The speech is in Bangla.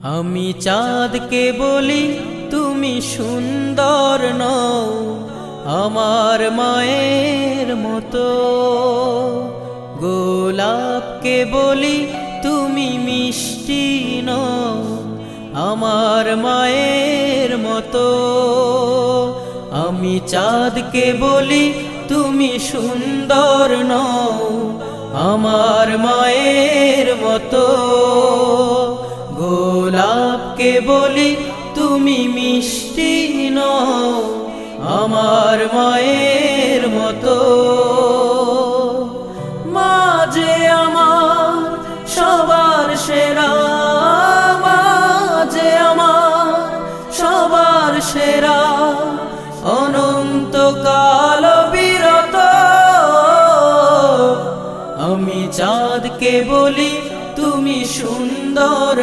আমি চাঁদকে বলি তুমি সুন্দর নও আমার মায়ের মতো, গোলাপকে বলি তুমি মিষ্টি নও আমার মায়ের মতো। আমি চাঁদকে বলি তুমি সুন্দর নও আমার মায়ের মতো, গোলাপকে বলি তুমি মিষ্টি নও আমার মায়ের মতো। মা যে আমার সবার সেরা, মা যে আমার সবার সেরা, অনন্তকাল বিরত। আমি চাঁদকে বলি